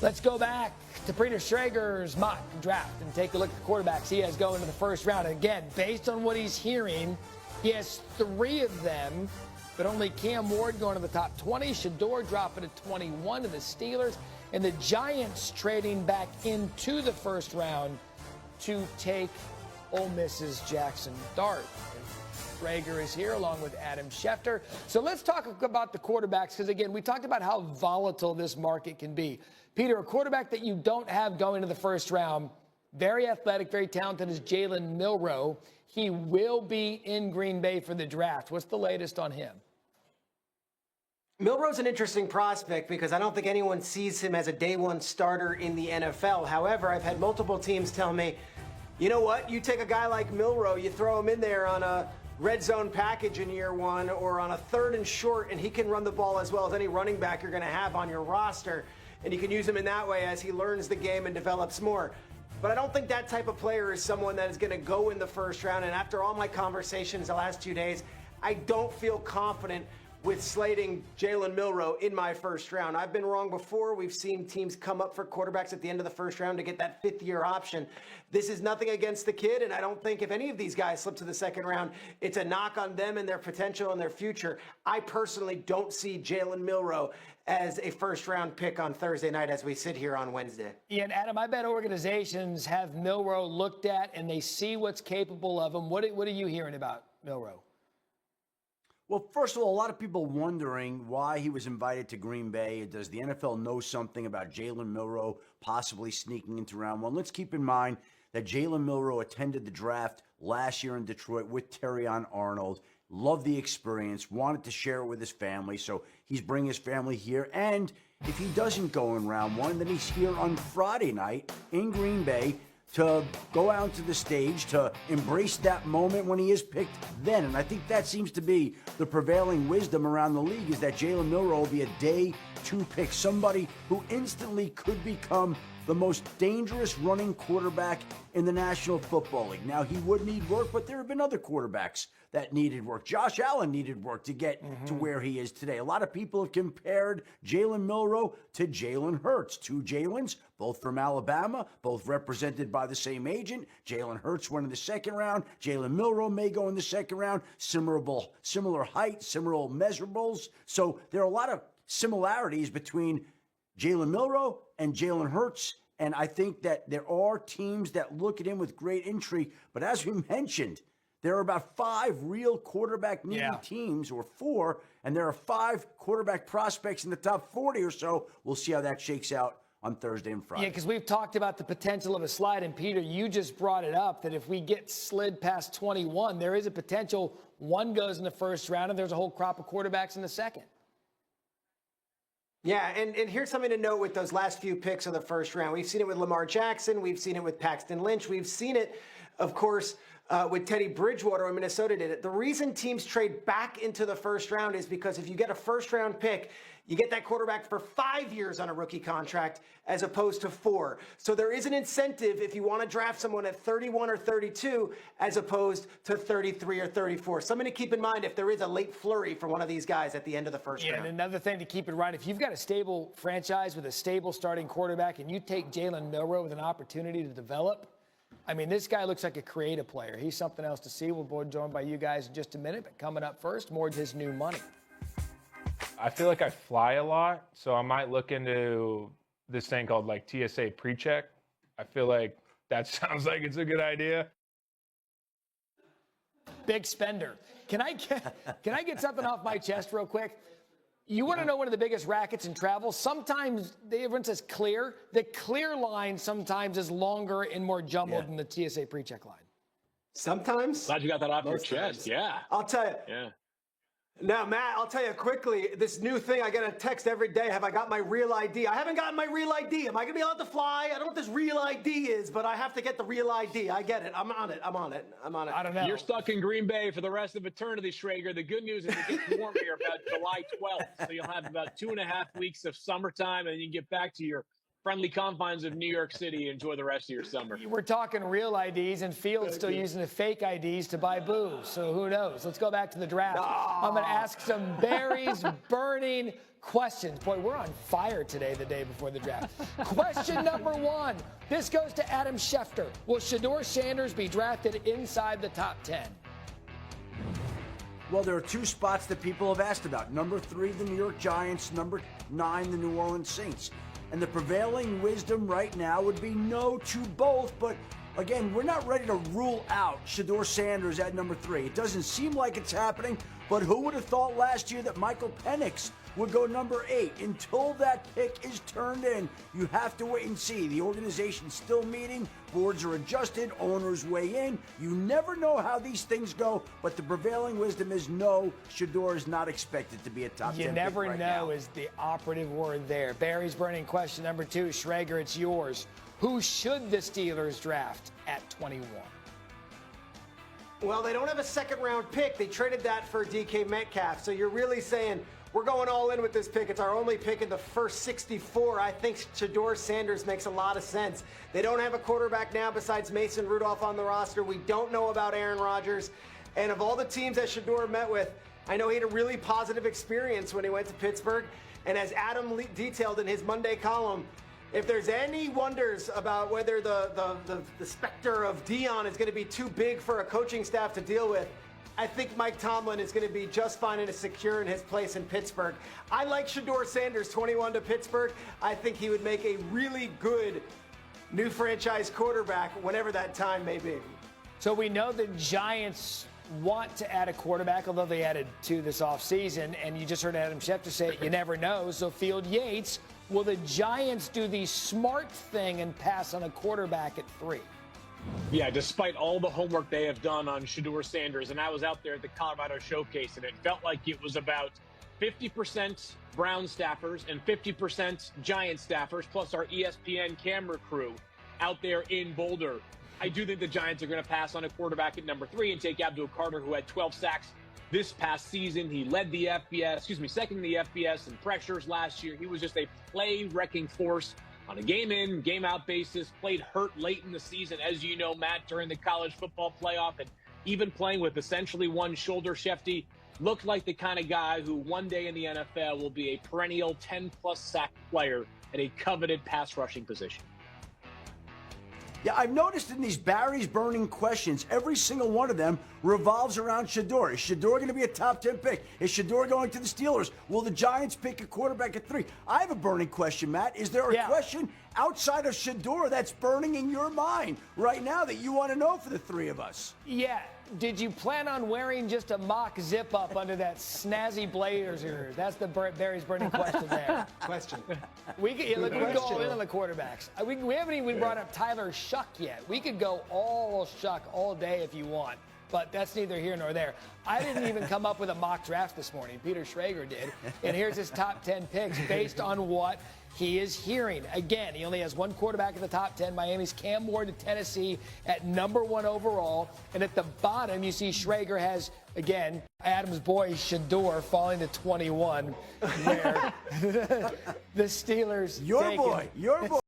Let's go back to Peter Schrager's mock draft and take a look at the quarterbacks he has going into the first round. And again, based on what he's hearing, he has 3 of them, but only Cam Ward going to the top 20, Shador dropping to 21 to the Steelers, and the Giants trading back into the first round to take Ole Miss's Jackson Dart. Schrager is here along with Adam Schefter. So let's talk about the quarterbacks because, again, we talked about how volatile this market can be. Peter, a quarterback that you don't have going to the first round, very athletic, very talented, is Jalen Milroe. He will be in Green Bay for the draft. What's the latest on him? Milroe's an interesting prospect because I don't think anyone sees him as a day one starter in the NFL. However, I've had multiple teams tell me, you know what, you take a guy like Milroe, you throw him in there on a red zone package in year 1 or on a 3rd and short, and he can run the ball as well as any running back you're going to have on your roster. And you can use him in that way as he learns the game and develops more. But I don't think that type of player is someone that is going to go in the first round. And after all my conversations the last 2 days, I don't feel confident with slating Jalen Milroe in my first round. I've been wrong before. We've seen teams come up for quarterbacks at the end of the first round to get that 5th-year option. This is nothing against the kid, and I don't think if any of these guys slip to the second round, it's a knock on them and their potential and their future. I personally don't see Jalen Milroe as a first-round pick on Thursday night as we sit here on Wednesday. Yeah, and Adam, I bet organizations have Milroe looked at and they see what's capable of him. What are you hearing about Milroe? Well, first of all, a lot of people wondering why he was invited to Green Bay. Does the NFL know something about Jalen Milroe possibly sneaking into round 1? Let's keep in mind that Jalen Milroe attended the draft last year in Detroit with Terrion Arnold. Loved the experience, wanted to share it with his family, so he's bringing his family here. And if he doesn't go in round 1, then he's here on Friday night in Green Bay to go out to the stage, to embrace that moment when he is picked then. And I think that seems to be the prevailing wisdom around the league, is that Jalen Milroe will be a day 2 pick, somebody who instantly could become the most dangerous running quarterback in the National Football League. Now, he would need work, but there have been other quarterbacks that needed work. Josh Allen needed work to get to where he is today. A lot of people have compared Jalen Milroe to Jalen Hurts. 2 Jalens, both from Alabama, both represented by the same agent. Jalen Hurts went in the second round. Jalen Milroe may go in the second round. Similar height, similar measurables. So there are a lot of similarities between Jalen Milroe and Jalen Hurts, and I think that there are teams that look at him with great intrigue. But as we mentioned, there are about 5 real quarterback-needy teams, or 4, and there are 5 quarterback prospects in the top 40 or so. We'll see how that shakes out on Thursday and Friday. Yeah, because we've talked about the potential of a slide, and Peter, you just brought it up, that if we get slid past 21, there is a potential one goes in the first round, and there's a whole crop of quarterbacks in the second. Yeah, and here's something to note with those last few picks of the first round. We've seen it with Lamar Jackson. We've seen it with Paxton Lynch. We've seen it, of course, with Teddy Bridgewater when Minnesota did it. The reason teams trade back into the first round is because if you get a first-round pick, you get that quarterback for 5 years on a rookie contract as opposed to 4. So there is an incentive if you want to draft someone at 31 or 32 as opposed to 33 or 34. Something to keep in mind if there is a late flurry for one of these guys at the end of the first round. And another thing to keep in mind, if you've got a stable franchise with a stable starting quarterback and you take Jalen Milroe with an opportunity to develop, I mean, this guy looks like a creative player. He's something else to see. We'll be joined by you guys in just a minute. But coming up first, more of his new money. I feel like I fly a lot, so I might look into this thing called like TSA PreCheck. I feel like that sounds like it's a good idea. Big spender. Can I get something off my chest real quick? You want to know one of the biggest rackets in travel? Sometimes everyone says clear. The clear line sometimes is longer and more jumbled than the TSA PreCheck line. Sometimes. Glad you got that off your chest. Yeah. I'll tell you. Yeah. Now, Matt, I'll tell you quickly, this new thing, I get a text every day, have I got my real ID? I haven't gotten my real ID. Am I going to be allowed to fly? I don't know what this real ID is, but I have to get the real ID. I get it. I'm on it. I don't know. You're stuck in Green Bay for the rest of eternity, Schrager. The good news is it gets warm here about July 12th, so you'll have about 2.5 weeks of summertime, and you can get back to your friendly confines of New York City. Enjoy the rest of your summer. We're talking real IDs, and Field's still using the fake IDs to buy booze. So who knows? Let's go back to the draft. I'm going to ask some berries burning questions. Boy, we're on fire today, the day before the draft. Question number 1. This goes to Adam Schefter. Will Shedeur Sanders be drafted inside the top 10? Well, there are 2 spots that people have asked about. Number 3, the New York Giants. Number 9, the New Orleans Saints. And the prevailing wisdom right now would be no to both. But again, we're not ready to rule out Shedeur Sanders at number 3. It doesn't seem like it's happening. But who would have thought last year that Michael Penix would go number 8? Until that pick is turned in, you have to wait and see. The organization's still meeting. Boards are adjusted. Owners weigh in. You never know how these things go, but the prevailing wisdom is no, Shedeur is not expected to be a top 10 pick. You never right know now. is the operative word there. Barry's burning question number 2. Schrager, it's yours. Who should the Steelers draft at 21? Well, they don't have a second-round pick. They traded that for DK Metcalf. So you're really saying we're going all in with this pick. It's our only pick in the first 64. I think Shedeur Sanders makes a lot of sense. They don't have a quarterback now besides Mason Rudolph on the roster. We don't know about Aaron Rodgers. And of all the teams that Shedeur met with, I know he had a really positive experience when he went to Pittsburgh. And as Adam detailed in his Monday column, if there's any wonders about whether the specter of Dion is going to be too big for a coaching staff to deal with, I think Mike Tomlin is going to be just fine and secure in his place in Pittsburgh. I like Shedeur Sanders, 21 to Pittsburgh. I think he would make a really good new franchise quarterback whenever that time may be. So we know the Giants want to add a quarterback, although they added 2 this offseason. And you just heard Adam Schefter say you never know. So Field Yates, will the Giants do the smart thing and pass on a quarterback at 3? Yeah, despite all the homework they have done on Shedeur Sanders, and I was out there at the Colorado Showcase, and it felt like it was about 50% Brown staffers and 50% Giant staffers, plus our ESPN camera crew out there in Boulder. I do think the Giants are going to pass on a quarterback at number 3 and take Abdul Carter, who had 12 sacks this past season. He led the second in the FBS in pressures last year. He was just a play-wrecking force on a game-in, game-out basis, played hurt late in the season, as you know, Matt, during the college football playoff, and even playing with essentially one shoulder. Shefty looked like the kind of guy who one day in the NFL will be a perennial 10-plus sack player at a coveted pass-rushing position. Yeah, I've noticed in these Barry's burning questions, every single one of them revolves around Shedeur. Is Shedeur going to be a top 10 pick? Is Shedeur going to the Steelers? Will the Giants pick a quarterback at 3? I have a burning question, Matt. Is there a question outside of Shedeur that's burning in your mind right now that you want to know for the 3 of us? Yeah. Did you plan on wearing just a mock zip-up under that snazzy blazer? That's the Barry's burning question there. We could go all in on the quarterbacks. We haven't even brought up Tyler Shuck yet. We could go all Shuck all day if you want, but that's neither here nor there. I didn't even come up with a mock draft this morning. Peter Schrager did, and here's his top 10 picks based on what he is hearing. Again, he only has 1 quarterback in the top 10. Miami's Cam Ward to Tennessee at number 1 overall. And at the bottom, you see Schrager has, again, Adam's boy Shedeur falling to 21, where the Steelers Your boy